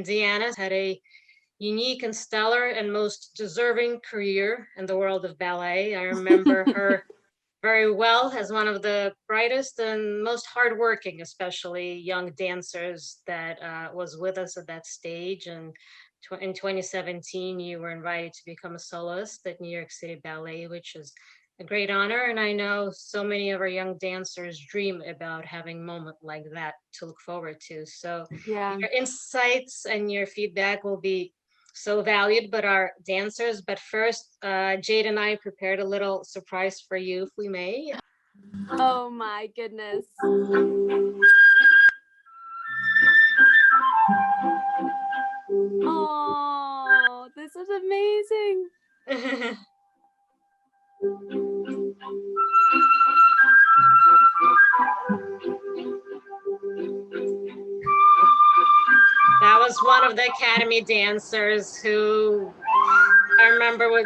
Deanna had a unique and stellar and most deserving career in the world of ballet. I remember her very well as one of the brightest and most hardworking, especially young dancers that was with us at that stage. And in 2017, you were invited to become a soloist at New York City Ballet, which is a great honor. And I know so many of our young dancers dream about having a moment like that to look forward to. So Yeah. your insights and your feedback will be so valued but our dancers. But first, Jade and I prepared a little surprise for you, if we may. Oh my goodness. Oh, this is amazing. That was one of the Academy dancers who I remember would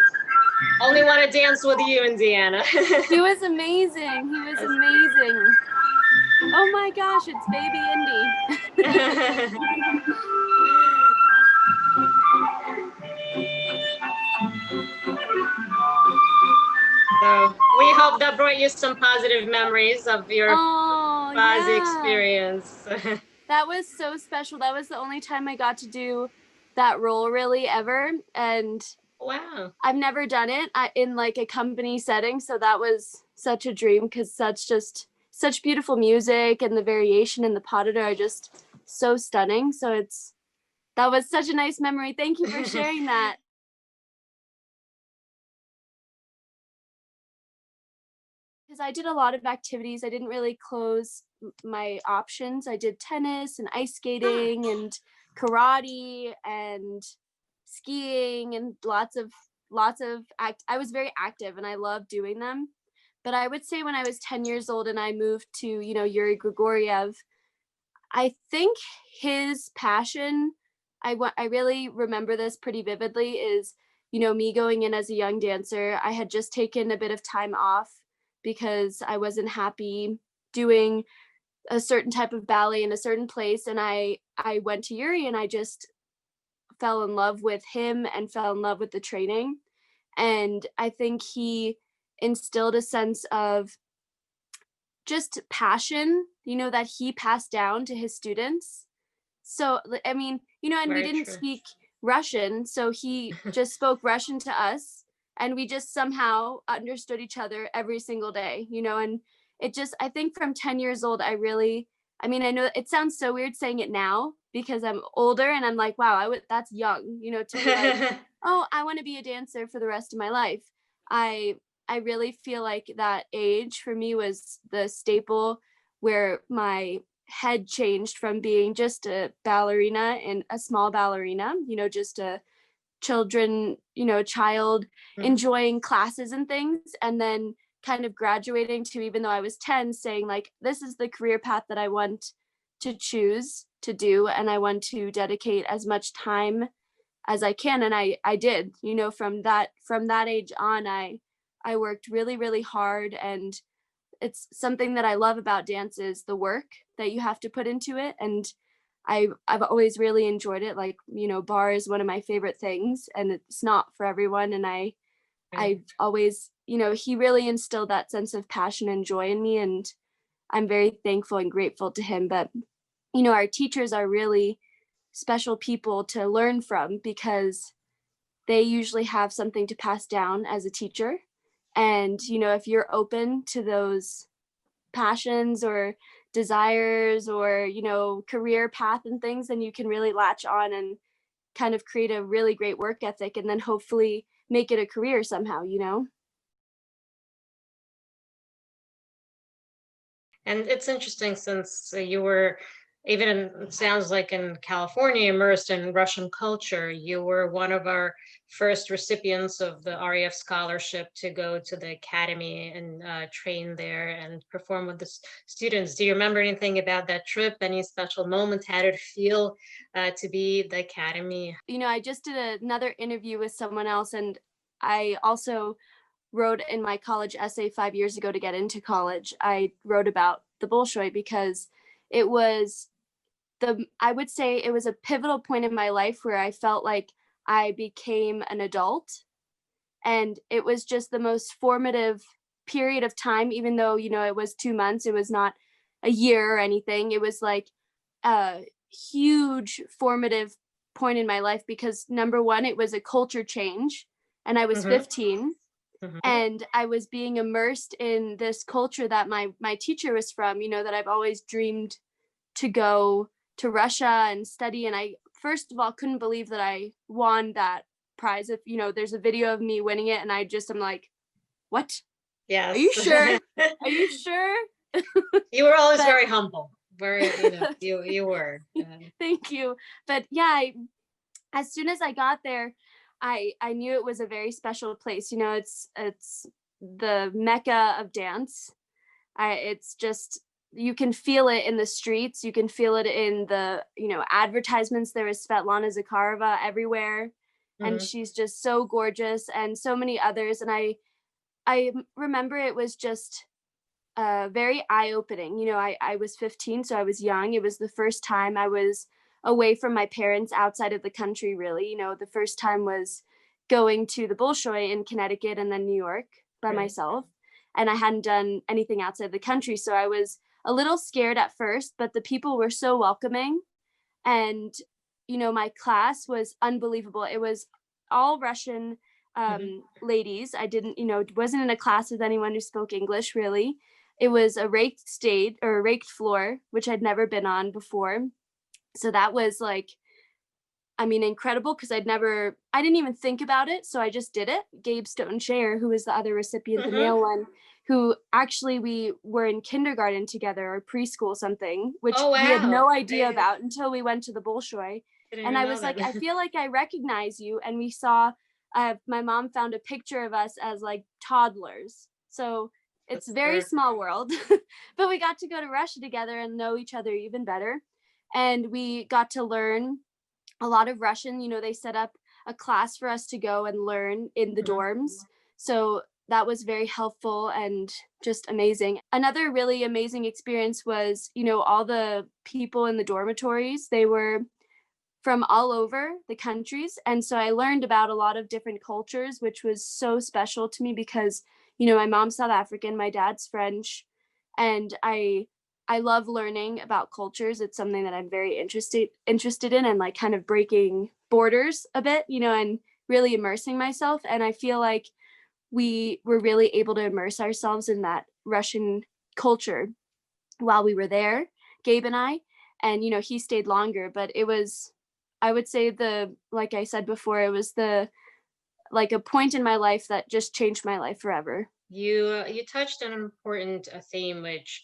only want to dance with you, Indiana. He was amazing. He was amazing. Oh my gosh, it's baby Indy. So we hope that brought you some positive memories of your BBASI experience. That was so special. That was the only time I got to do that role really ever. And wow. I've never done it in like a company setting. So that was such a dream because such beautiful music and the variation in the pas de deux are just so stunning. So that was such a nice memory. Thank you for sharing that. Because I did a lot of activities. I didn't really close my options. I did tennis and ice skating and karate and skiing and lots of I was very active and I loved doing them. But I would say when I was 10 years old and I moved to, Yuri Grigoriev, I think his passion, I really remember this pretty vividly, is, me going in as a young dancer. I had just taken a bit of time off because I wasn't happy doing a certain type of ballet in a certain place. And I went to Yuri and I just fell in love with him and fell in love with the training. And I think he instilled a sense of just passion, that he passed down to his students. So, I mean, and Very we didn't true. speak Russian. So he just spoke Russian to us and we just somehow understood each other every single day, and it just, I think from 10 years old, I know it sounds so weird saying it now because I'm older and I'm like, wow, that's young, to be like, oh, I want to be a dancer for the rest of my life. I really feel like that age for me was the staple where my head changed from being just a ballerina and a small ballerina, just a child enjoying classes and things, and then kind of graduating to, even though I was 10, saying like, this is the career path that I want to choose to do, and I want to dedicate as much time as I can. And I did, from that age on, I worked really, really hard. And it's something that I love about dance is the work that you have to put into it. And I've always really enjoyed it. Like, bar is one of my favorite things and it's not for everyone. And I've always, he really instilled that sense of passion and joy in me. And I'm very thankful and grateful to him. But, our teachers are really special people to learn from because they usually have something to pass down as a teacher. And, if you're open to those passions or desires or, career path and things, then you can really latch on and kind of create a really great work ethic and then hopefully make it a career somehow, And it's interesting since you were, even in, it sounds like in California, immersed in Russian culture, you were one of our first recipients of the REF scholarship to go to the academy and train there and perform with the students. Do you remember anything about that trip? Any special moment? How did it feel to be at the academy? I just did another interview with someone else, and I also wrote in my college essay 5 years ago to get into college. I wrote about the Bolshoi because it was I would say it was a pivotal point in my life where I felt like I became an adult, and it was just the most formative period of time, even though, it was 2 months, it was not a year or anything. It was like a huge formative point in my life because number 1, it was a culture change, and I was Mm-hmm. 15, Mm-hmm. and I was being immersed in this culture that my teacher was from, that I've always dreamed to go to Russia and study. And I, first of all, couldn't believe that I won that prize. If, there's a video of me winning it, and I'm like, what? Are you Yes. sure? Are you sure? You were always But very humble. Very, you were. thank you. But yeah, as soon as I got there, I knew it was a very special place. It's the mecca of dance. It's just, you can feel it in the streets. You can feel it in the advertisements. There is Svetlana Zakharova everywhere, and Mm-hmm. she's just so gorgeous, and so many others. And I remember it was just very eye-opening. I was 15, so I was young. It was the first time I was away from my parents outside of the country, really. The first time was going to the Bolshoi in Connecticut and then New York by Right. myself. And I hadn't done anything outside the country. So I was a little scared at first, but the people were so welcoming. And, my class was unbelievable. It was all Russian Mm-hmm. ladies. I didn't, wasn't in a class with anyone who spoke English, really. It was a raked stage or a raked floor, which I'd never been on before. So that was like, incredible because I didn't even think about it. So I just did it. Gabe Stoughton Shayer, who was the other recipient, the Mm-hmm. male one, who actually we were in kindergarten together or preschool something, which Oh we had wow. no idea about until we went to the Bolshoi. Didn't And even I know was like, that. I feel like I recognize you. And we saw, my mom found a picture of us as like toddlers. So it's a That's very true. small world, but we got to go to Russia together and know each other even better. And we got to learn a lot of Russian. They set up a class for us to go and learn in the Mm-hmm. dorms. So that was very helpful and just amazing. Another really amazing experience was, all the people in the dormitories, they were from all over the countries. And so I learned about a lot of different cultures, which was so special to me because, my mom's South African, my dad's French, and I love learning about cultures. It's something that I'm very interested in and like kind of breaking borders a bit, and really immersing myself. And I feel like we were really able to immerse ourselves in that Russian culture while we were there, Gabe and I. And he stayed longer, but it was, I would say, like I said before, it was the like a point in my life that just changed my life forever. You touched on an important theme, which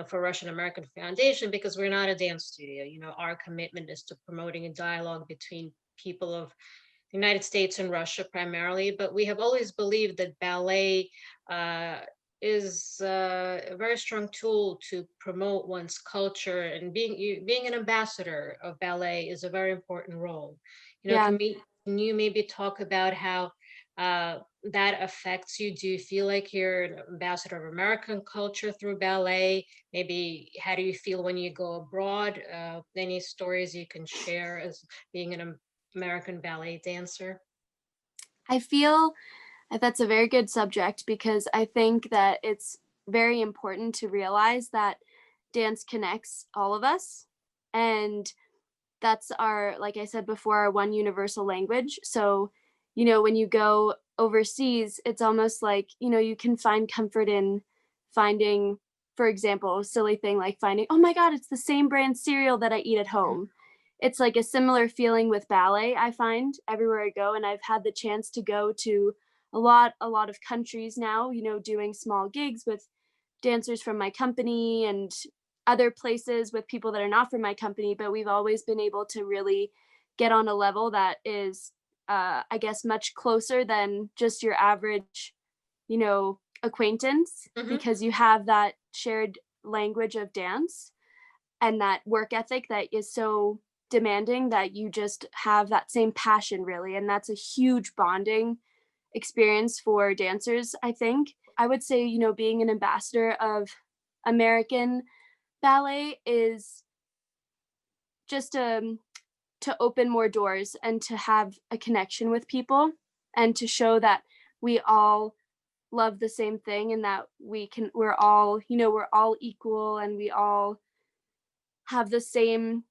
for Russian American Foundation, because we're not a dance studio. Our commitment is to promoting a dialogue between people of the United States and Russia primarily. But we have always believed that ballet uh, is a very strong tool to promote one's culture, and being an ambassador of ballet is a very important role. Yeah. Can you maybe talk about how that affects you? Do you feel like you're an ambassador of American culture through ballet? Maybe how do you feel when you go abroad? Any stories you can share as being an American ballet dancer? I feel that's a very good subject because I think that it's very important to realize that dance connects all of us. And that's our, like I said before, our one universal language. So, when you go overseas, it's almost like, you can find comfort in finding, for example, a silly thing like finding, oh my God, it's the same brand cereal that I eat at home. It's like a similar feeling with ballet, I find everywhere I go. And I've had the chance to go to a lot of countries now, doing small gigs with dancers from my company and other places with people that are not from my company, but we've always been able to really get on a level that is, I guess, much closer than just your average, acquaintance, Hmm. because you have that shared language of dance and that work ethic that is so demanding that you just have that same passion, really. And that's a huge bonding experience for dancers, I think. I would say, being an ambassador of American ballet is just to open more doors and to have a connection with people and to show that we all love the same thing and that we're all, we're all equal and we all have the same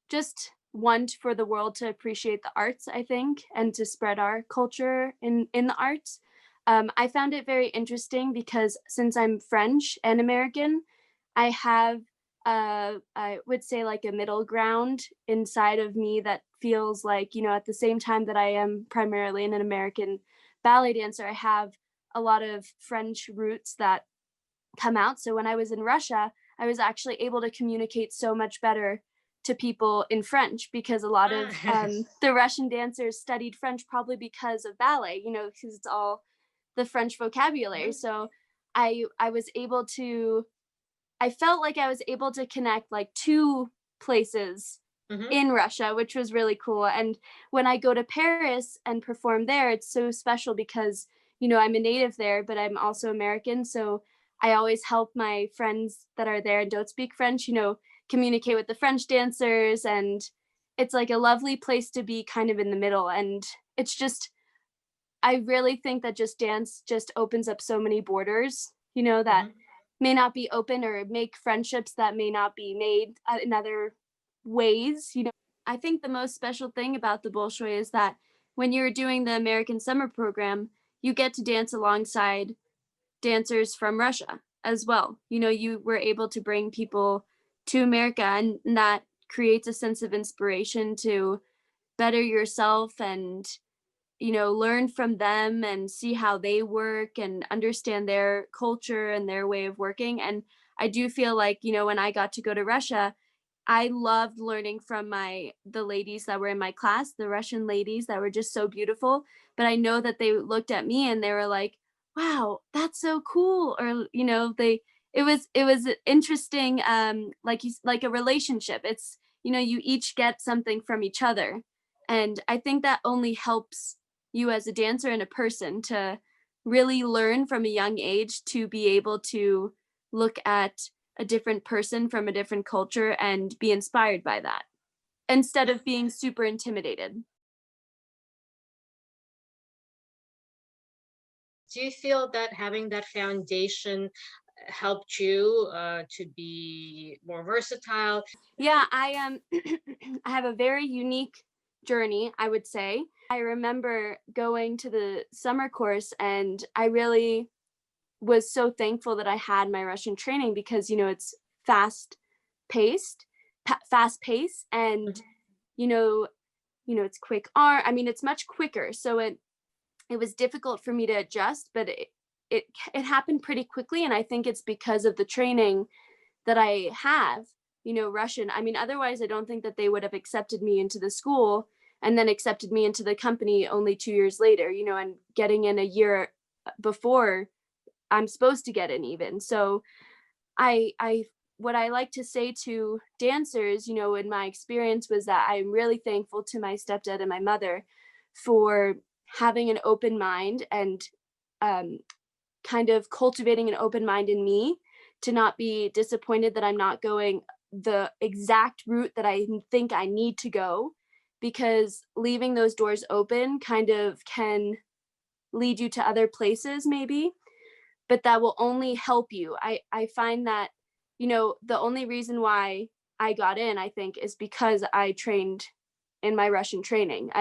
just want for the world to appreciate the arts, I think, and to spread our culture in the arts. I found it very interesting because since I'm French and American, I have I would say like a middle ground inside of me that feels like, at the same time that I am primarily an American ballet dancer, I have a lot of French roots that come out. So when I was in Russia, I was actually able to communicate so much better to people in French because a lot of the Russian dancers studied French probably because of ballet, because it's all the French vocabulary. So I was able to I felt like I was able to connect like two places Mhm. in Russia, which was really cool. And when I go to Paris and perform there, it's so special because, I'm a native there, but I'm also American. So I always help my friends that are there and don't speak French, communicate with the French dancers. And it's like a lovely place to be kind of in the middle. And it's just, I really think that just dance just opens up so many borders, that Mhm. may not be open or make friendships that may not be made in other ways. I think the most special thing about the Bolshoi is that when you're doing the American summer program, you get to dance alongside dancers from Russia as well. You were able to bring people to America, and that creates a sense of inspiration to better yourself and learn from them and see how they work and understand their culture and their way of working. And I do feel like, when I got to go to Russia, I loved learning from the ladies that were in my class, the Russian ladies that were just so beautiful. But I know that they looked at me and they were like, "Wow, that's so cool." Or, it was interesting, like a relationship. It's, you each get something from each other. And I think that only helps you as a dancer and a person to really learn from a young age to be able to look at a different person from a different culture and be inspired by that instead of being super intimidated. Do you feel that having that foundation helped you to be more versatile? Yeah, I am. I have a very unique journey, I would say. I remember going to the summer course, and I really was so thankful that I had my Russian training because it's fast paced, fast pace, and Mhm. you know, it's quick arm. I mean, it's much quicker, so it was difficult for me to adjust, but it happened pretty quickly, and I think it's because of the training that I have, Russian. I mean, otherwise, I don't think that they would have accepted me into the school and then accepted me into the company only 2 years later, and getting in a year before I'm supposed to get in even. So I what I like to say to dancers, in my experience was that I'm really thankful to my stepdad and my mother for having an open mind and um, kind of cultivating an open mind in me to not be disappointed that I'm not going the exact route that I think I need to go, because leaving those doors open kind of can lead you to other places maybe, but that will only help you. I find that, the only reason why I got in, I think, is because I trained in my Russian training.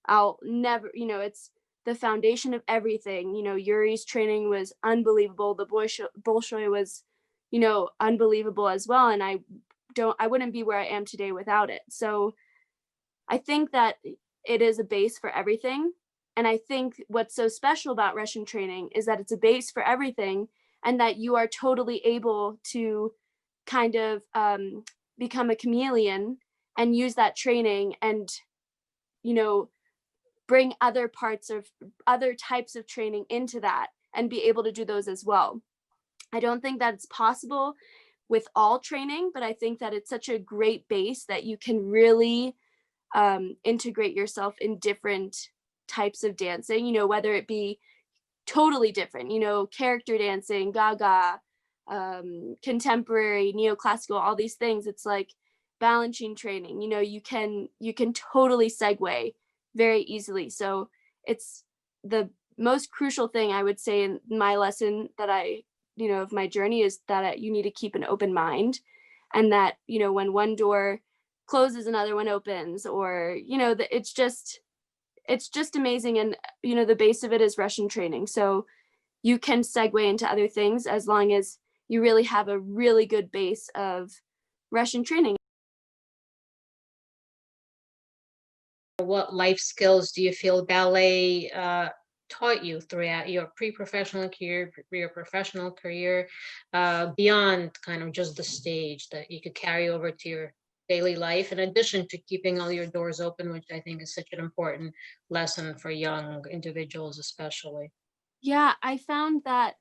I'll never, it's the foundation of everything. Yuri's training was unbelievable. The Bolshoi was, unbelievable as well. And I wouldn't be where I am today without it. So I think that it is a base for everything. And I think what's so special about Russian training is that it's a base for everything and that you are totally able to kind of become a chameleon and use that training and, you know, bring other types of training into that and be able to do those as well. I don't think that it's possible with all training, but I think that it's such a great base that you can really integrate yourself in different types of dancing, whether it be totally different, character dancing, gaga, contemporary, neoclassical, all these things. It's like Balanchine training, you can totally segue very easily. So it's the most crucial thing I would say in my lesson that of my journey is that you need to keep an open mind, and that, when one door closes, another one opens, or, it's just amazing. And, the base of it is Russian training. So you can segue into other things as long as you really have a really good base of Russian training. What life skills do you feel ballet taught you throughout your pre-professional career, your professional career, beyond kind of just the stage that you could carry over to your daily life, in addition to keeping all your doors open, which I think is such an important lesson for young individuals, especially. Yeah, I found that,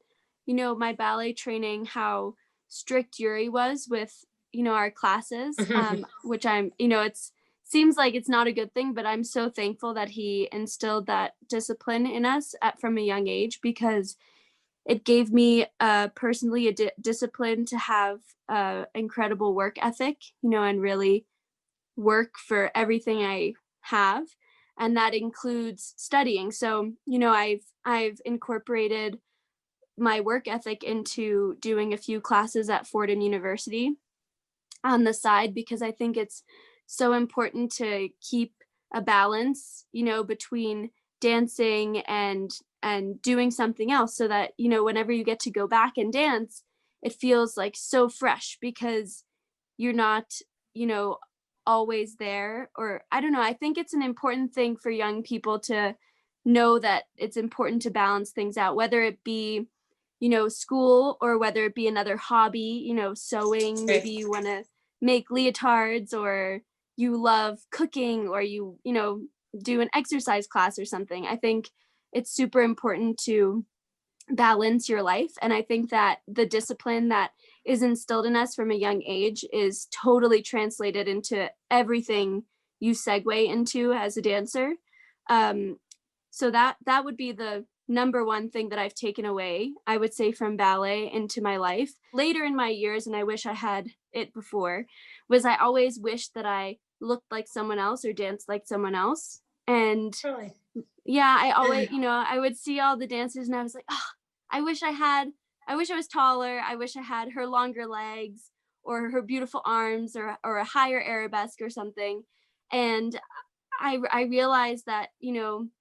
my ballet training, how strict Yuri was with, our classes, which it's seems like it's not a good thing, but I'm so thankful that he instilled that discipline in us from a young age, because it gave me personally a discipline to have incredible work ethic, and really work for everything I have, and that includes studying. So, I've incorporated my work ethic into doing a few classes at Fordham University on the side, because I think it's so important to keep a balance, between dancing and doing something else, so that, whenever you get to go back and dance, it feels like so fresh, because you're not, you know, always there. Or I don't know, I think it's an important thing for young people to know that it's important to balance things out, whether it be, school, or whether it be another hobby, sewing, Right. maybe you want to make leotards, or you love cooking, or do an exercise class or something. I think it's super important to balance your life. And I think that the discipline that is instilled in us from a young age is totally translated into everything you segue into as a dancer. Um, so that would be the number one thing that I've taken away, I would say, from ballet into my life. Later in my years, and I wish I had it before, was I always wished that I looked like someone else or danced like someone else. And Really? yeah, I always, I would see all the dancers and I was like, oh, I wish I was taller. I wish I had her longer legs, or her beautiful arms, or a higher arabesque or something. And I realized that,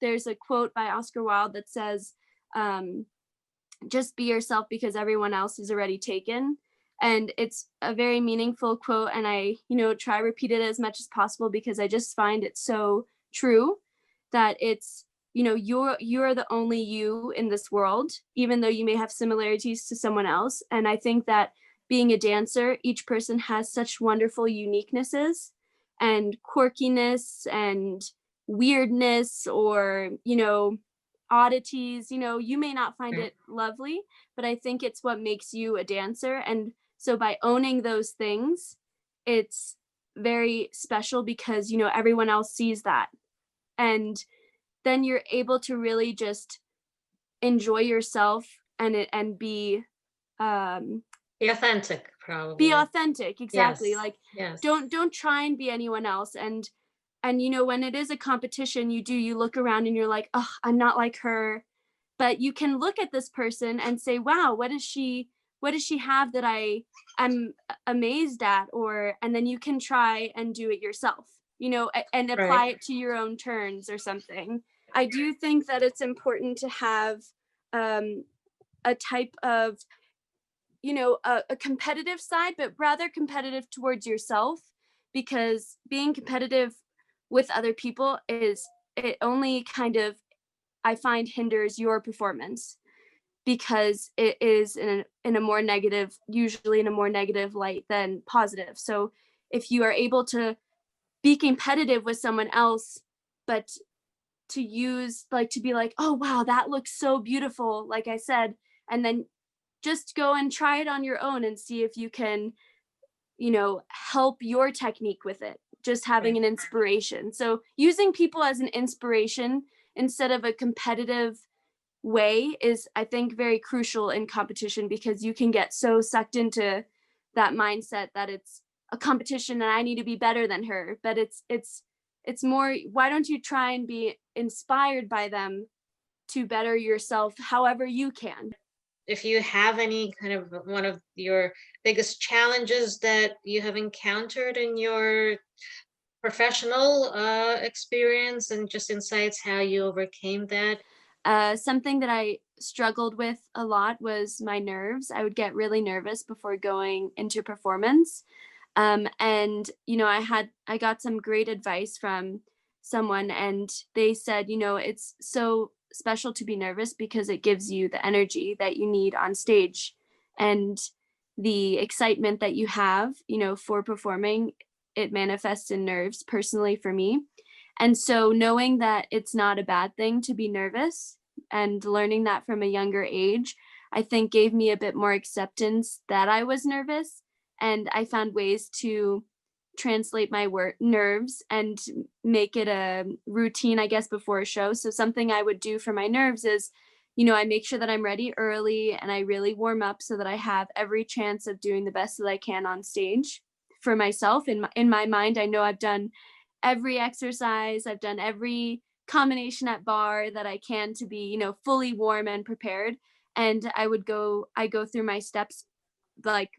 there's a quote by Oscar Wilde that says, um, just be yourself because everyone else is already taken. And it's a very meaningful quote. And I, try repeat it as much as possible, because I just find it so true that it's, you're the only you in this world, even though you may have similarities to someone else. And I think that being a dancer, each person has such wonderful uniquenesses and quirkiness and weirdness, or, oddities. You may not find Right. it lovely, but I think it's what makes you a dancer. And so by owning those things, it's very special, because, everyone else sees that. And then you're able to really just enjoy yourself, and um Be authentic, be probably. authentic. Exactly. Yes. Like, Yes. don't try and be anyone else. And when it is a competition, you look around and you're like, oh, I'm not like her. But you can look at this person and say, wow, what does she have that I am amazed at? Or and then you can try and do it yourself, and Right. apply it to your own turns or something. I do think that it's important to have um, a type of, a competitive side, but rather competitive towards yourself, because being competitive with other people is, it only kind of, I find, hinders your performance, because it is in a more negative, usually in a more negative light than positive. So if you are able to be competitive with someone else, but to use, like, to be like, oh wow, that looks so beautiful, like I said, and then just go and try it on your own and see if you can, help your technique with it, just having Right. an inspiration. So using people as an inspiration instead of a competitive way is, I think, very crucial in competition, because you can get so sucked into that mindset that it's, a competition and I need to be better than her, but it's more, why don't you try and be inspired by them to better yourself however you can. If you have any kind of one of your biggest challenges that you have encountered in your professional experience and just insights how you overcame that. Something that I struggled with a lot was my nerves. I would get really nervous before going into performance. And, I got some great advice from someone, and they said, it's so special to be nervous because it gives you the energy that you need on stage, and the excitement that you have, for performing, it manifests in nerves personally for me. And so knowing that it's not a bad thing to be nervous and learning that from a younger age, I think gave me a bit more acceptance that I was nervous. And I found ways to translate my nerves and make it a routine, I guess, before a show. So something I would do for my nerves is, I make sure that I'm ready early and I really warm up so that I have every chance of doing the best that I can on stage for myself. In my mind, I know I've done every exercise, I've done every combination at bar that I can to be, fully warm and prepared. And I go through my steps like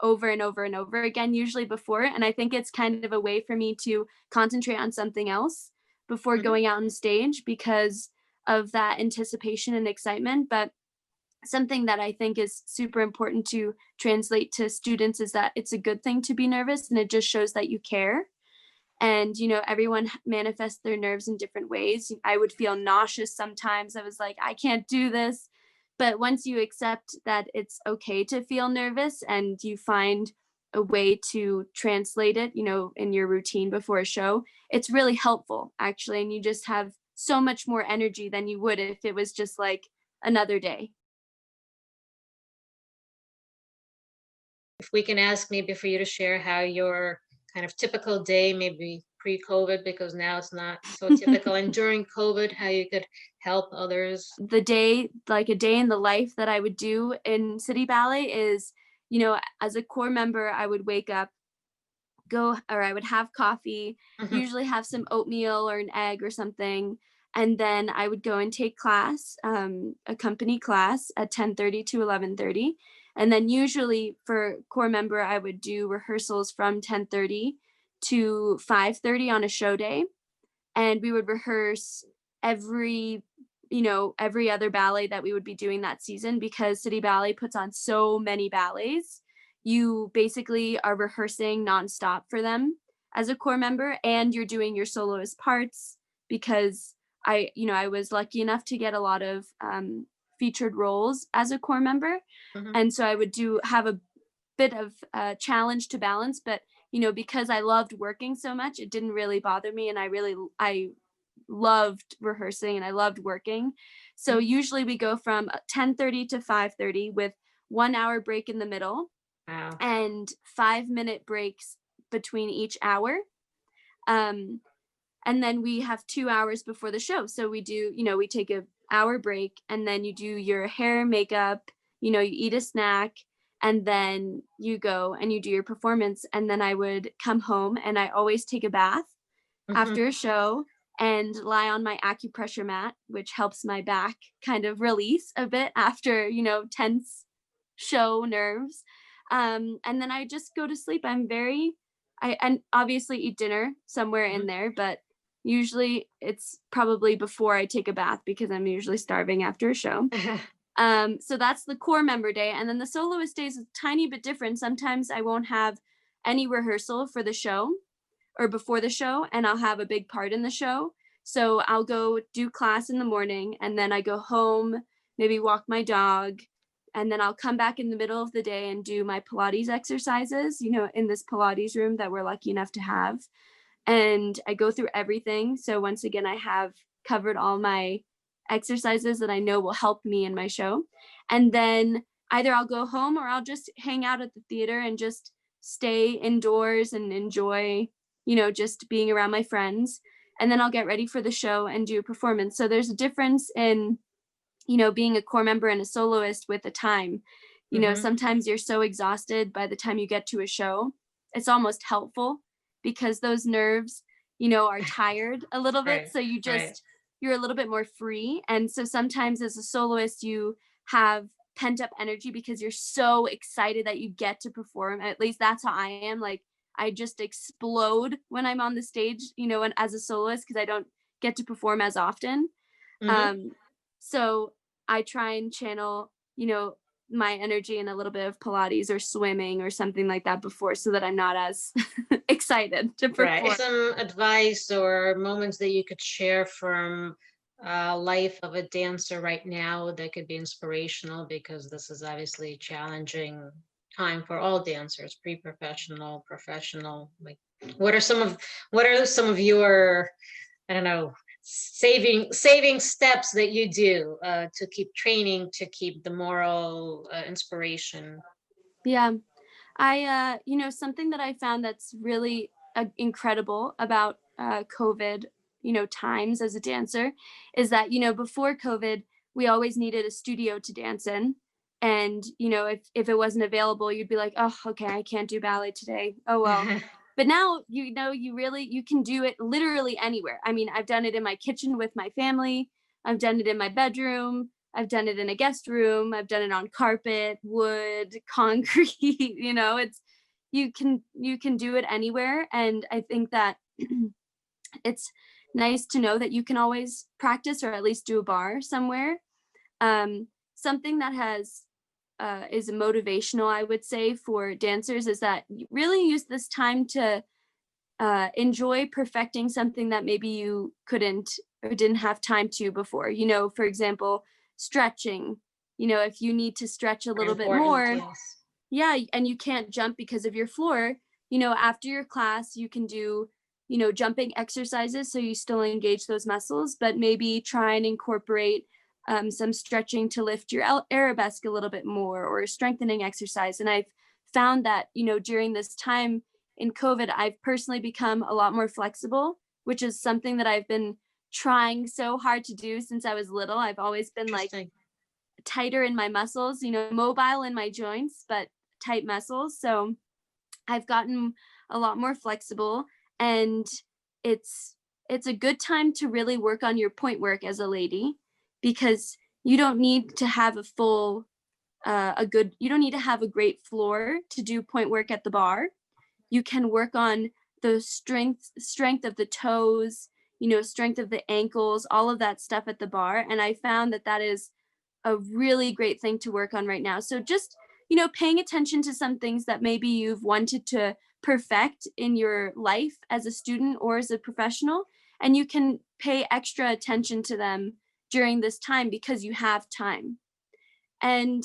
over and over and over again, usually before. And I think it's kind of a way for me to concentrate on something else before Mhm. going out on stage because of that anticipation and excitement. But something that I think is super important to translate to students is that it's a good thing to be nervous and it just shows that you care. And everyone manifests their nerves in different ways. I would feel nauseous sometimes. I was like, I can't do this. But once you accept that it's okay to feel nervous and you find a way to translate it, in your routine before a show, it's really helpful actually, and you just have so much more energy than you would if it was just like another day. If we can ask maybe for you to share how your kind of typical day, maybe pre-COVID, because now it's not so typical, and during COVID, how you could help others. The day, like a day in the life that I would do in City Ballet is, as a core member, I would wake up, I would have coffee, Mhm. usually have some oatmeal or an egg or something. And then I would go and take class, a company class at 10:30 to 11:30. And then usually for core member, I would do rehearsals from 10:30 to 5:30 on a show day, and we would rehearse every every other ballet that we would be doing that season because City Ballet puts on so many ballets. You basically are rehearsing nonstop for them as a core member, and you're doing your soloist parts because I was lucky enough to get a lot of featured roles as a core member, Mhm. and so I would do have a bit of a challenge to balance, but because I loved working so much, it didn't really bother me, and I loved rehearsing and I loved working. So Mhm. usually we go from 10:30 to 5:30 with 1 hour break in the middle Wow. and 5-minute breaks between each hour. Um, and then we have 2 hours before the show. So we take a hour break and then you do your hair, makeup, you eat a snack, and then you go and you do your performance. And then I would come home and I always take a bath Mhm. after a show and lie on my acupressure mat, which helps my back kind of release a bit after, tense show nerves. And then I just go to sleep. And obviously eat dinner somewhere in Mhm. there, but usually it's probably before I take a bath because I'm usually starving after a show. So that's the core member day. And then the soloist day is a tiny bit different. Sometimes I won't have any rehearsal for the show or before the show, and I'll have a big part in the show. So I'll go do class in the morning and then I go home, maybe walk my dog, and then I'll come back in the middle of the day and do my Pilates exercises, in this Pilates room that we're lucky enough to have. And I go through everything. So once again, I have covered all my exercises that I know will help me in my show. And then either I'll go home or I'll just hang out at the theater and just stay indoors and enjoy, just being around my friends. And then I'll get ready for the show and do a performance. So there's a difference in, being a core member and a soloist with the time. Mhm. Sometimes you're so exhausted by the time you get to a show it's almost helpful because those nerves, you know, are tired a little bit. Right, So right. you're a little bit more free. And so sometimes as a soloist, you have pent up energy because you're so excited that you get to perform. At least that's how I am. Like I just explode when I'm on the stage, you know, and as a soloist, because I don't get to perform as often. Hmm. Um, so I try and channel, you know, my energy in a little bit of Pilates or swimming or something like that before so that I'm not as excited to Right. perform. Some advice or moments that you could share from life of a dancer right now that could be inspirational, because this is obviously a challenging time for all dancers, pre-professional, professional. Like, what are some of your, I don't know, saving steps that you do to keep training, to keep the moral inspiration? Yeah. You know, something that I found that's really incredible about COVID, you know, times as a dancer is that, you know, before COVID, we always needed a studio to dance in. And, you know, if it wasn't available, you'd be like, oh, okay, I can't do ballet today. Oh, well. But now, you know, you can do it literally anywhere. I mean, I've done it in my kitchen with my family. I've done it in my bedroom. I've done it in a guest room. I've done it on carpet, wood, concrete, you know, it's you can do it anywhere. And I think that it's nice to know that you can always practice or at least do a bar somewhere. Something that has is motivational, I would say, for dancers is that you really use this time to enjoy perfecting something that maybe you couldn't or didn't have time to before. You know, for example, stretching. You know, if you need to stretch a Very little bit important, more, yes. yeah, and you can't jump because of your floor, you know, after your class, you can do, you know, jumping exercises so you still engage those muscles, but maybe try and incorporate some stretching to lift your arabesque a little bit more or strengthening exercise. And I've found that, you know, during this time in COVID, I've personally become a lot more flexible, which is something that I've been trying so hard to do since I was little. I've always been like Interesting. tighter in my muscles, you know, mobile in my joints, but tight muscles. So I've gotten a lot more flexible and it's it's a good time to really work on your point work as a lady because you don't need to have a full a good you don't need to have a great floor to do point work at the bar. You can work on the strength of the toes, you know, strength of the ankles, all of that stuff at the bar, and I found that that is a really great thing to work on right now. So just, you know, paying attention to some things that maybe you've wanted to perfect in your life as a student or as a professional, and you can pay extra attention to them during this time because you have time. And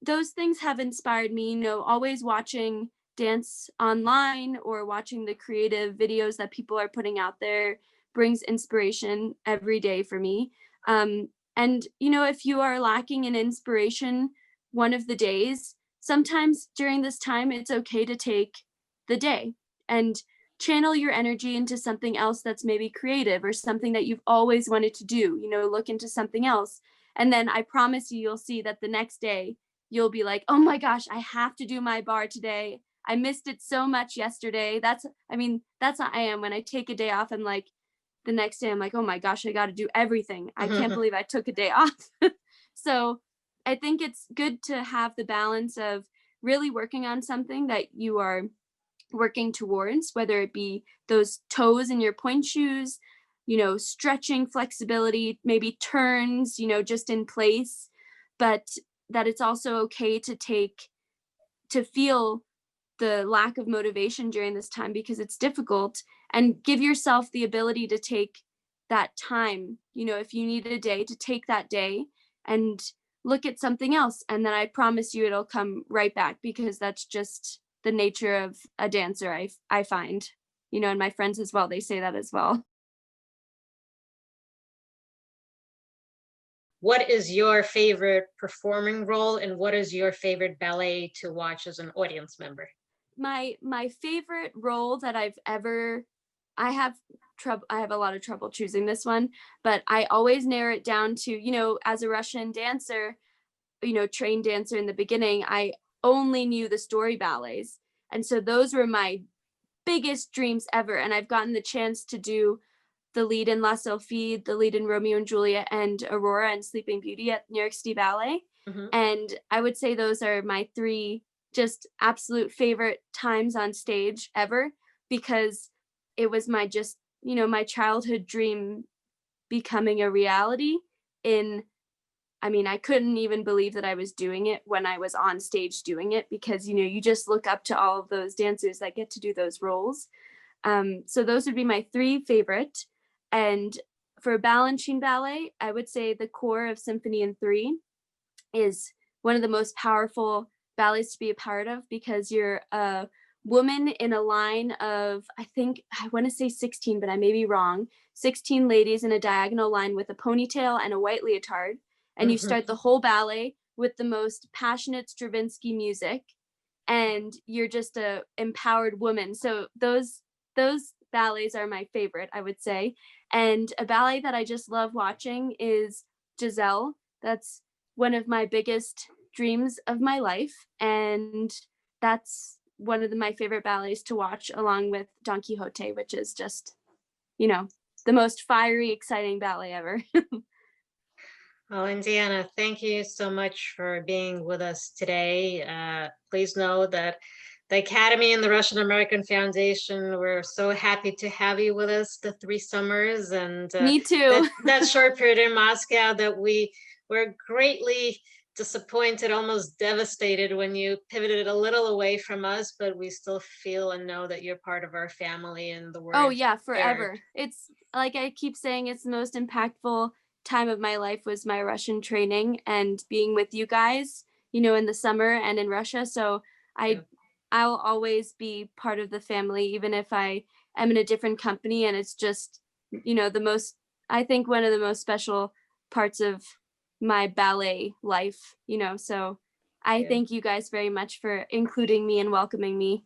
those things have inspired me, you know, always watching dance online or watching the creative videos that people are putting out there brings inspiration every day for me. And, you know, if you are lacking in inspiration one of the days, sometimes during this time, it's okay to take the day and channel your energy into something else that's maybe creative or something that you've always wanted to do, you know, look into something else. And then I promise you, you'll see that the next day you'll be like, oh my gosh, I have to do my bar today. I missed it so much yesterday. I mean, that's how I am. When I take a day off, I'm like, the next day, I'm like, oh my gosh, I got to do everything. I can't believe I took a day off. So I think it's good to have the balance of really working on something that you are working towards, whether it be those toes in your point shoes, you know, stretching flexibility, maybe turns, you know, just in place, but that it's also okay to feel the lack of motivation during this time because it's difficult and give yourself the ability to take that time. You know, if you need a day to take that day and look at something else. And then I promise you it'll come right back because that's just the nature of a dancer, I find, you know, and my friends as well, they say that as well. What is your favorite performing role, and what is your favorite ballet to watch as an audience member? My favorite role that I've ever I have a lot of trouble choosing this one, but I always narrow it down to, you know, as a Russian dancer, you know, trained dancer in the beginning, I only knew the story ballets. And so those were my biggest dreams ever. And I've gotten the chance to do the lead in La Sylphide, the lead in Romeo and Juliet, and Aurora and Sleeping Beauty at New York City Ballet. Mhm. And I would say those are my three just absolute favorite times on stage ever, because it was my just, my childhood dream becoming a reality in, I mean, I couldn't even believe that I was doing it when I was on stage doing it, because, you just look up to all of those dancers that get to do those roles. So those would be my three favorite. And for Balanchine Ballet, I would say the core of Symphony in 3 is one of the most powerful ballets to be a part of, because you're a woman in a line of, I want to say 16, but I may be wrong, 16 ladies in a diagonal line with a ponytail and a white leotard. And you Mhm. start the whole ballet with the most passionate Stravinsky music, and you're just a empowered woman. So those ballets are my favorite, I would say. And a ballet that I just love watching is Giselle. That's one of my biggest dreams of my life, and that's one of my favorite ballets to watch, along with Don Quixote, which is just, the most fiery, exciting ballet ever. Well, Indiana, thank you so much for being with us today. Please know that the Academy and the Russian American Foundation, we're so happy to have you with us the 3 summers, and Me too. that short period in Moscow that we were greatly disappointed, almost devastated when you pivoted a little away from us, but we still feel and know that you're part of our family, and the Oh word yeah, shared. forever. It's like I keep saying, it's the most impactful time of my life was my Russian training and being with you guys, in the summer and in Russia. So Yeah. I I'll always be part of the family, even if I am in a different company. And it's just, the most, I think, one of the most special parts of my ballet life. So I Yeah. thank you guys very much for including me and welcoming me.